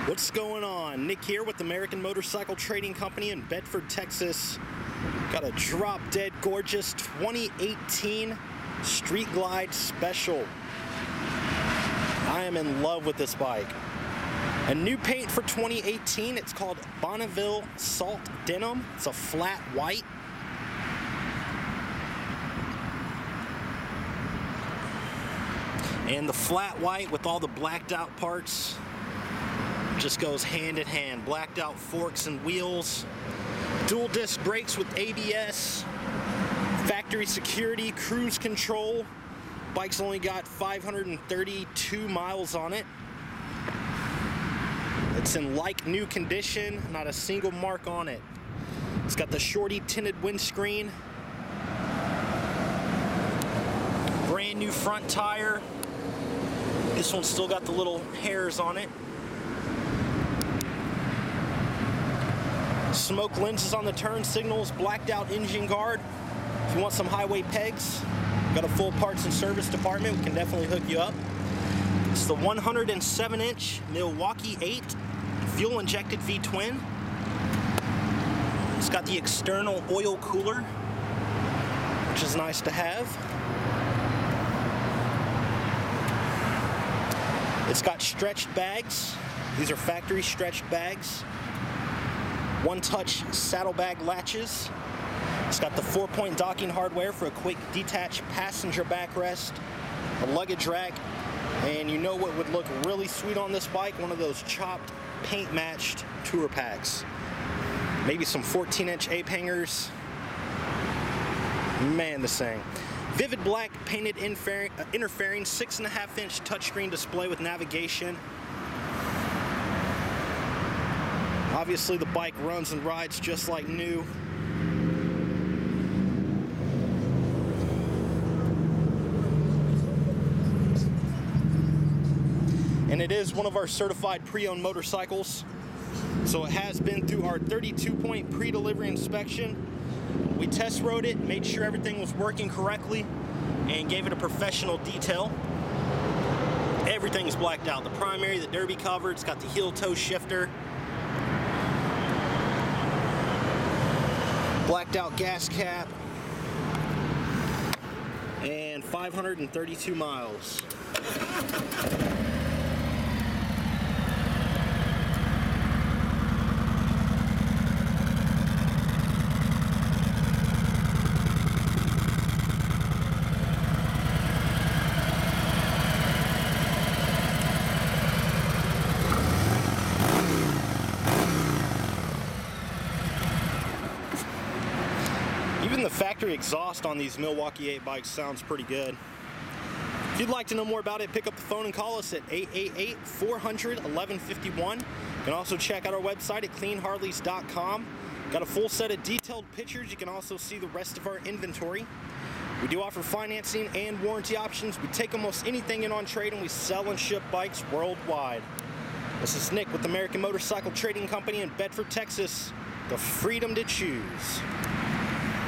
What's going on? Nick here with American Motorcycle Trading Company in Bedford, Texas. Got a drop dead gorgeous 2018 Street Glide Special. I am in love with this bike. A new paint for 2018, it's called Bonneville Salt Denim. It's a flat white. And the flat white with all the blacked out parts just goes hand in hand. Blacked out forks and wheels, dual disc brakes with ABS, factory security, cruise control. Bike's only got 532 miles on it. It's in like new condition, not a single mark on it. It's got the shorty tinted windscreen, brand new front tire. This one's still got the little hairs on it. Smoke lenses on the turn signals, blacked out engine guard. If you want some highway pegs, got a full parts and service department. We can definitely hook you up. It's the 107-inch Milwaukee 8 fuel injected V-twin. It's got the external oil cooler, which is nice to have. It's got stretched bags. These are factory stretched bags. One-touch saddlebag latches. It's got the 4-point docking hardware for a quick detached passenger backrest, a luggage rack, and you know what would look really sweet on this bike? One of those chopped, paint-matched tour packs. Maybe some 14-inch ape hangers. Man, this thing. Vivid black painted interfering 6.5-inch touchscreen display with navigation. Obviously the bike runs and rides just like new. And it is one of our certified pre-owned motorcycles. So it has been through our 32-point pre-delivery inspection. We test rode it, made sure everything was working correctly, and gave it a professional detail. Everything's blacked out. The primary, the derby cover, it's got the heel toe shifter. Blacked out gas cap. And 532 miles. Even the factory exhaust on these Milwaukee 8 bikes sounds pretty good. If you'd like to know more about it, pick up the phone and call us at 888-400-1151. You can also check out our website at cleanharleys.com. Got a full set of detailed pictures. You can also see the rest of our inventory. We do offer financing and warranty options. We take almost anything in on trade, and we sell and ship bikes worldwide. This is Nick with American Motorcycle Trading Company in Bedford, Texas. The freedom to choose.